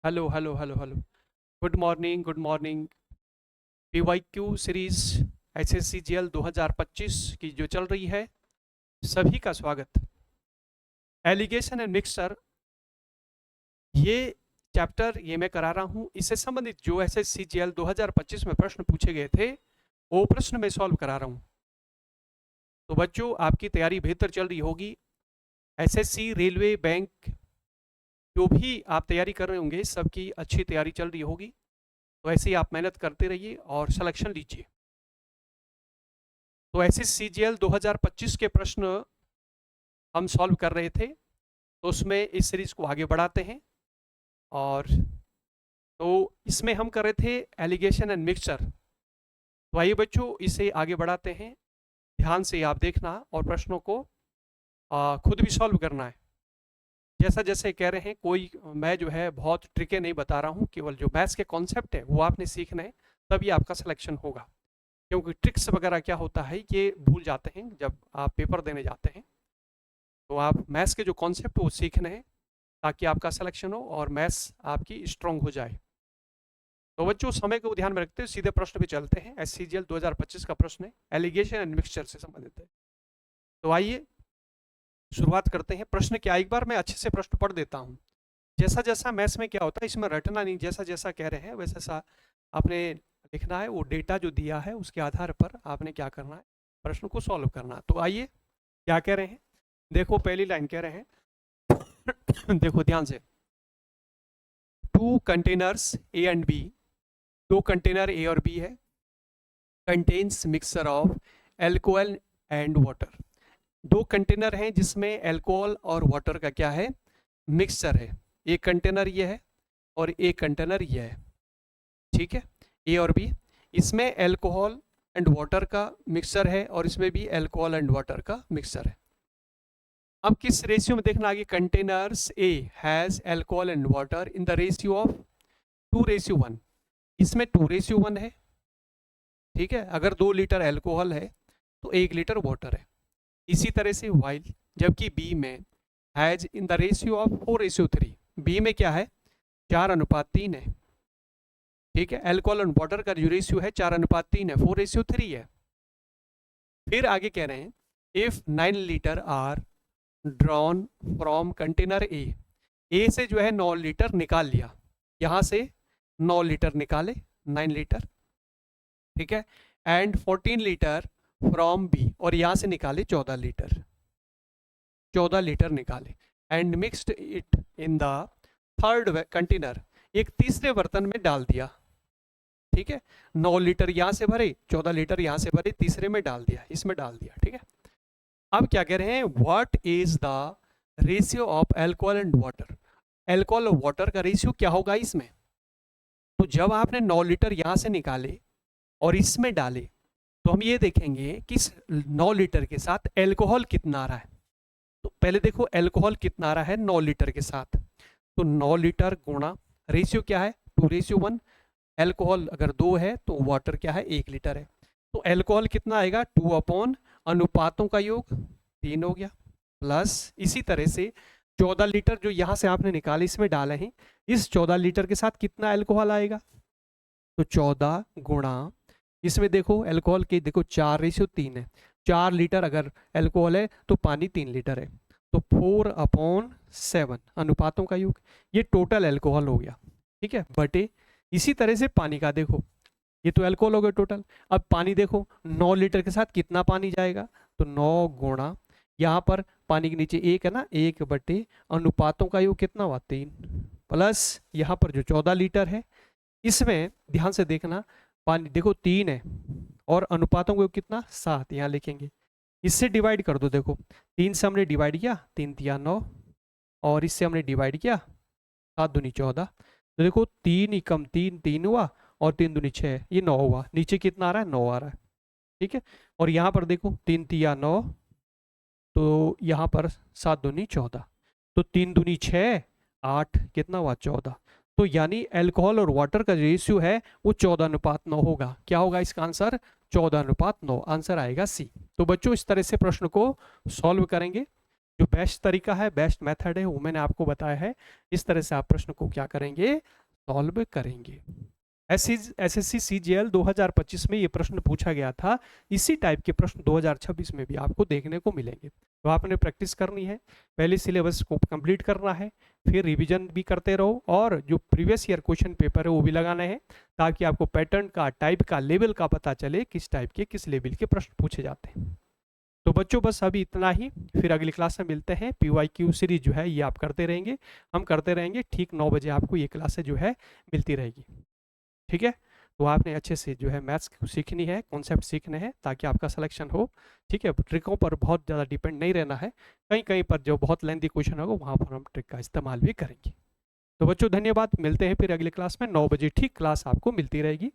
Hello hello hello hello. Good morning good morning. PYQ series SSC CGL 2025 की जो चल रही है, सभी का स्वागत। एलिगेशन एंड मिक्सचर, ये चैप्टर ये मैं करा रहा हूँ। इससे संबंधित जो एसएससीजीएल 2025 में प्रश्न पूछे गए थे, वो प्रश्न मैं सॉल्व करा रहा हूँ। तो बच्चों, आपकी तैयारी बेहतर चल रही होगी। एसएससी, रेलवे, बैंक, जो भी आप तैयारी कर रहे होंगे, सबकी अच्छी तैयारी चल रही होगी। तो ऐसे ही आप मेहनत करते रहिए और सिलेक्शन लीजिए। तो एसएससीजीएल 2025 के प्रश्न हम सॉल्व कर रहे थे, तो उसमें इस सीरीज को आगे बढ़ाते हैं। और तो इसमें हम कर रहे थे एलिगेशन एंड मिक्सचर। तो आइए बच्चों, इसे आगे बढ़ाते हैं। ध्यान से आप देखना और प्रश्नों को खुद भी सॉल्व करना है। जैसा जैसे कह रहे हैं, कोई मैं जो है बहुत ट्रिके नहीं बता रहा हूँ, केवल जो मैथ्स के कॉन्सेप्ट है वो आपने सीखना है, तभी आपका सिलेक्शन होगा। क्योंकि ट्रिक्स वगैरह क्या होता है, ये भूल जाते हैं जब आप पेपर देने जाते हैं। तो आप मैथ्स के जो कॉन्सेप्ट वो सीखने हैं, ताकि आपका सिलेक्शन हो और मैथ्स आपकी स्ट्रांग हो जाए। तो बच्चों, समय को ध्यान में रखते हुए सीधे प्रश्न पे चलते हैं। एससीजीएल 2025 का प्रश्न है, एलिगेशन एंड मिक्सचर से संबंधित है। तो आइए शुरुआत करते हैं। प्रश्न क्या, एक बार मैं अच्छे से प्रश्न पढ़ देता हूँ। जैसा जैसा मैथ्स में क्या होता है, इसमें रटना नहीं, जैसा जैसा कह रहे हैं वैसा सा आपने लिखना है। वो डेटा जो दिया है उसके आधार पर आपने क्या करना है, प्रश्न को सॉल्व करना है। तो आइए क्या कह रहे हैं, देखो पहली लाइन कह रहे हैं देखो ध्यान से। Two containers A and B, दो कंटेनर ए और बी है, contains mixture of alcohol and water. दो कंटेनर हैं जिसमें एल्कोहल और वाटर का क्या है, मिक्सचर है। एक कंटेनर ये है और एक कंटेनर ये है, ठीक है, ए और बी। इसमें एल्कोहल एंड वाटर का मिक्सचर है और इसमें भी एल्कोहल एंड वाटर का मिक्सचर है। अब किस रेशियो में देखना आगे, containers A has alcohol and water in the ratio of 2:1। इसमें 2:1 है, ठीक है। अगर 2 लीटर एल्कोहल है तो 1 लीटर वाटर है। इसी तरह से वाइल, जबकि बी में has in the ratio of 4:3। B में क्या है, 4:3 है, ठीक है। एल्कोहल एंड वाटर का जो रेशियो है 4:3 है, 4:3 है। फिर आगे कह रहे हैं, if 9 litre are drawn from container A से जो है 9 लीटर निकाल लिया, यहां से 9 लीटर निकाले, 9 लीटर, ठीक है। एंड 14 लीटर फ्रॉम बी, और यहां से निकाले 14 लीटर, 14 लीटर निकाले। And mixed it in the third container, एक तीसरे बर्तन में डाल दिया, ठीक है। 9 लीटर यहां से भरे, 14 लीटर यहां से भरे, तीसरे में डाल दिया, इसमें डाल दिया, ठीक है। अब क्या कह रहे हैं, what is the ratio of alcohol and water. Alcohol और वाटर का रेशियो क्या होगा इसमें। तो जब आपने 9 लीटर यहां से निकाले और इसमें डाले, तो हम ये देखेंगे कि 9 लीटर के साथ एल्कोहल कितना आ रहा है। तो पहले देखो एल्कोहल कितना आ रहा है 9 लीटर के साथ। तो 9 लीटर गुणा रेशियो क्या है, 2:1। एल्कोहल अगर 2 है तो वाटर क्या है, 1 लीटर है। तो एल्कोहल कितना आएगा, 2 अनुपातों का योग 3 हो गया, प्लस इसी तरह से 14 लीटर जो यहाँ से आपने निकाले इसमें डाले हैं, इस 14 लीटर के साथ कितना एल्कोहल आएगा, तो 14 गुणा, इसमें देखो एल्कोहल की देखो 4:3 है, 4 लीटर अगर एल्कोहल है तो पानी 3 लीटर है, तो 4/7 अनुपातों का योग, ये टोटल एल्कोहल हो गया, ठीक है, बटे इसी तरह से पानी का देखो, ये तो एल्कोहल हो गया टोटल। अब पानी देखो 9 लीटर के साथ कितना पानी जाएगा, तो 9 गुणा, यहाँ पर पानी के नीचे 1 है ना, 1 बटे अनुपातों का योग कितना हुआ, 3, प्लस यहाँ पर जो 14 लीटर है, इसमें ध्यान से देखना, पानी देखो 3 है और अनुपातों का योग कितना, 7, यहाँ लिखेंगे। इससे डिवाइड कर दो, देखो 3 से हमने डिवाइड किया, 3 तिया 9, और इससे हमने डिवाइड किया 7 दूनी 14, तो देखो 3 एकम 3, 3 हुआ, और 3 दूनी 6, ये 9 हुआ। नीचे कितना आ रहा है, 9 आ रहा है, ठीक है। और यहाँ पर देखो 3 तिया 9, तो यहाँ पर 7 दूनी 14, तो 3 दूनी 6, 8, कितना हुआ 14। तो यानी एल्कोहल और वाटर का रेशियो है वो 14:9 होगा। क्या होगा इसका आंसर, 14:9, आंसर आएगा सी। तो बच्चों, इस तरह से प्रश्न को सॉल्व करेंगे। जो बेस्ट तरीका है, बेस्ट मेथड है, वो मैंने आपको बताया है। इस तरह से आप प्रश्न को क्या करेंगे, सॉल्व करेंगे। एसएससी सीजीएल 2025 में ये प्रश्न पूछा गया था। इसी टाइप के प्रश्न 2026 में भी आपको देखने को मिलेंगे। तो आपने प्रैक्टिस करनी है, पहले सिलेबस को कंप्लीट करना है, फिर रिवीजन भी करते रहो, और जो प्रीवियस ईयर क्वेश्चन पेपर है वो भी लगाने हैं, ताकि आपको पैटर्न का, टाइप का, लेवल का पता चले किस टाइप के, किस लेवल के प्रश्न पूछे जाते हैं। तो बच्चों बस अभी इतना ही, फिर अगली क्लास में मिलते हैं। PYQ सीरीज जो है ये आप करते रहेंगे, हम करते रहेंगे। ठीक 9 बजे आपको ये क्लासें जो है मिलती रहेगी, ठीक है। तो आपने अच्छे से जो है मैथ्स सीखनी है, कॉन्सेप्ट सीखने हैं, ताकि आपका सिलेक्शन हो, ठीक है। ट्रिकों पर बहुत ज़्यादा डिपेंड नहीं रहना है, कहीं कहीं पर जो बहुत लेंथी क्वेश्चन होगा वहाँ पर हम ट्रिक का इस्तेमाल भी करेंगे। तो बच्चों धन्यवाद, मिलते हैं फिर अगली क्लास में 9 बजे ठीक क्लास आपको मिलती रहेगी।